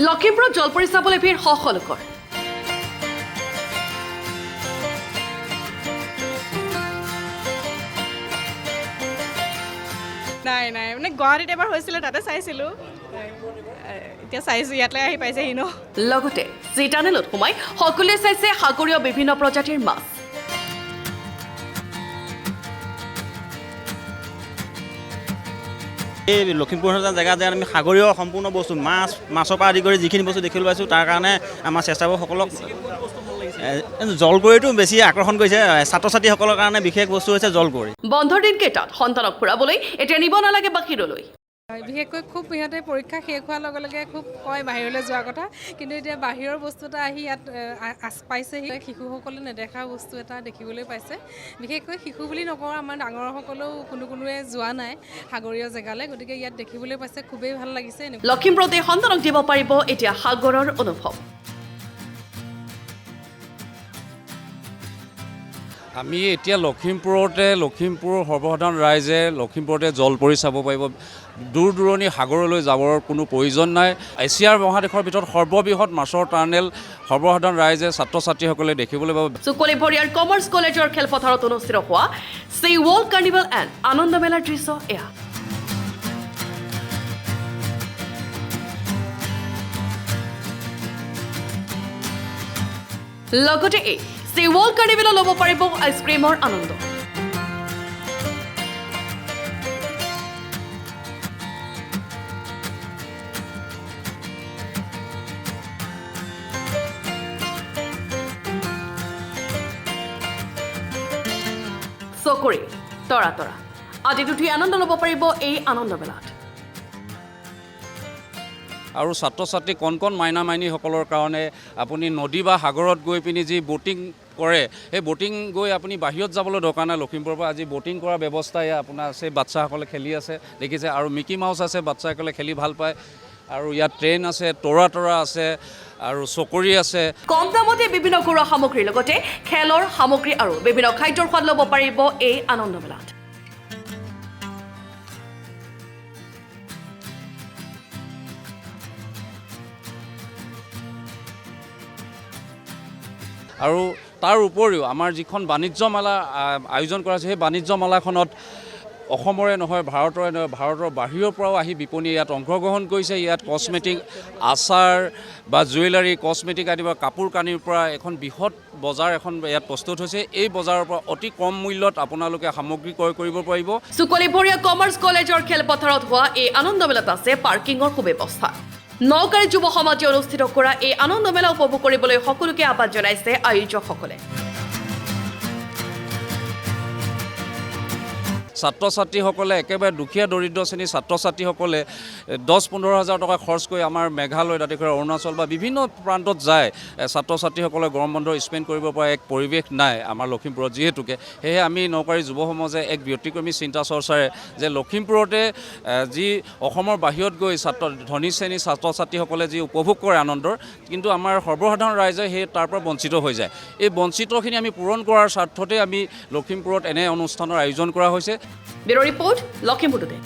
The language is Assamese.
লখিমপুৰত জলপৰী চাবলৈ ভিৰ শ শ লোকৰ। নাই মানে গুৱাহাটীত এবাৰ হৈছিলে তাতে চাইছিলোঁ, এতিয়া চাইছোঁ ইয়ালৈ আহি পাইছেহি ন। লগতে চি টানেলত সোমাই সকলোৱে চাইছে সাগৰীয় বিভিন্ন প্ৰজাতিৰ মাছ। এই লখিমপুৰ জেগা যে আমি সাগৰীয় সম্পূৰ্ণ বস্তু মাছৰ পৰা আদি কৰি যিখিনি বস্তু দেখিবলৈ পাইছোঁ তাৰ কাৰণে আমাৰ স্বেচ্ছাসেৱকসকলক জলকুঁৱৰীটো বেছি আকৰ্ষণ কৰিছে। ছাত্ৰ ছাত্ৰীসকলৰ কাৰণে বিশেষ বস্তু হৈছে জলকুঁৱৰী। বন্ধৰ দিনকেইটাত সন্তানক ফুৰাবলৈ এতিয়া নিব নালাগে বাহিৰলৈ। বিশেষকৈ খুব সিহঁতে পৰীক্ষা শেষ হোৱাৰ লগে লগে খুব কয় বাহিৰলৈ যোৱাৰ কথা, কিন্তু এতিয়া বাহিৰৰ বস্তু এটা আহি ইয়াত পাইছেহি। শিশুসকলে নেদেখা বস্তু এটা দেখিবলৈ পাইছে। বিশেষকৈ শিশু বুলি নকওঁ, আমাৰ ডাঙৰসকলেও কোনোৱে যোৱা নাই সাগৰীয় জেগালৈ, গতিকে ইয়াত দেখিবলৈ পাইছে, খুবেই ভাল লাগিছে। লখিমপুৰতে সন্তানক দিব পাৰিব এতিয়া সাগৰৰ অনুভৱ। আমি এতিয়া লখিমপুৰ সৰ্বসাধাৰণ ৰাইজে লখিমপুৰতে জলপৰী চাব পাৰিব। দূৰ দূৰণি সাগৰলৈ যাবৰ কোনো প্ৰয়োজন নাই। এছিয়াৰ মহাদেশৰ ভিতৰত সৰ্ববৃহৎ মাছৰ টাৰ্নেল সৰ্বসাধাৰণ ৰাইজে ছাত্ৰ ছাত্ৰীসকলে দেখিবলৈ পাব। চুকলি ভৰিয়াৰ কমাৰ্চ কলেজৰ খেলপথাৰত অনুষ্ঠিত হোৱা চি ৱৰ্ল্ড কাৰ্নিভেল এণ্ড আনন্দ মেলাৰ দৃশ্য এয়া। লগতে এই চি ৱৰ্ল্ড কাৰ্নিভেলত ল'ব পাৰিব আইচক্ৰীমৰ আনন্দ। চকৰি তৰা আদি দুটি আনন্দ ল'ব পাৰিব এই আনন্দ মেলাত। আৰু ছাত্ৰ ছাত্ৰী কণ মাইনা মাইনীসকলৰ কাৰণে আপুনি নদী বা সাগৰত গৈ পিনি যি ব'টিং কৰে, সেই ব'টিং গৈ আপুনি বাহিৰত যাবলৈ দৰকাৰ নাই। লখিমপুৰৰ পৰা আজি ব'টিং কৰাৰ ব্যৱস্থা এয়া আপোনাৰ আছে। বাচ্চাসকলে খেলি আছে দেখিছে, আৰু মিকি মাউচ আছে, বাচ্চাসকলে খেলি ভাল পায়। আৰু ইয়াত ট্ৰেইন আছে, তৰা আছে আৰু চকৰি আছে। কম দামতে বিভিন্ন ঘৰুৱা সামগ্ৰীৰ লগতে খেলৰ সামগ্ৰী আৰু বিভিন্ন খাদ্যৰ সোৱাদ ল'ব পাৰিব এই আনন্দ মেলাত। আৰু তাৰ উপৰিও আমাৰ যিখন বাণিজ্য মেলা আয়োজন কৰা হৈছে, সেই বাণিজ্য মেলাখনত অসমৰে নহয়, ভাৰতৰে নহয়, ভাৰতৰ বাহিৰৰ পৰাও আহি বিপণী ইয়াত অংশগ্ৰহণ কৰিছে। ইয়াত কছমেটিক, আচাৰ বা জুৱেলাৰী, কছমেটিক আদি বা কাপোৰ কানিৰ পৰা এখন বৃহৎ বজাৰ এখন ইয়াত প্ৰস্তুত হৈছে। এই বজাৰৰ পৰা অতি কম মূল্যত আপোনালোকে সামগ্ৰী ক্ৰয় কৰিব পাৰিব। চুকলি ভৰিয়া কমাৰ্চ কলেজৰ খেলপথাৰত হোৱা এই আনন্দ মেলাত আছে পাৰ্কিঙৰ সুব্যৱস্থা। নকাৰী যুৱ সমাজে অনুষ্ঠিত কৰা এই আনন্দ মেলা উপভোগ কৰিবলৈ সকলোকে আহ্বান জনাইছে আয়োজকসকলে। ছাত্ৰ ছাত্ৰীসকলে একেবাৰে দুখীয়া দৰিদ্ৰ শ্ৰেণীৰ ছাত্ৰ ছাত্ৰীসকলে 10-15 হাজাৰ টকা খৰচ কৰি আমাৰ মেঘালয়, দাঁতিকাষৰীয়া অৰুণাচল বা বিভিন্ন প্ৰান্তত যায়। ছাত্ৰ ছাত্ৰীসকলে গৰম বন্ধ স্পেণ্ড কৰিব পৰা এক পৰিৱেশ নাই আমাৰ লখিমপুৰত যিহেতুকে। সেয়েহে আমি নকাৰী যুৱ সমাজে এক ব্যতিক্ৰমী চিন্তা চৰ্চাৰে যে লখিমপুৰতে যি অসমৰ বাহিৰত গৈ ধনী শ্ৰেণীৰ ছাত্ৰ ছাত্ৰীসকলে যি উপভোগ কৰে আনন্দৰ, কিন্তু আমাৰ সৰ্বসাধাৰণ ৰাইজে সেই তাৰ পৰা বঞ্চিত হৈ যায়। এই বঞ্চিতখিনি আমি পূৰণ কৰাৰ স্বাৰ্থতে আমি লখিমপুৰত এনে অনুষ্ঠানৰ আয়োজন কৰা হৈছে। Bureau' report, Lakhimpur today.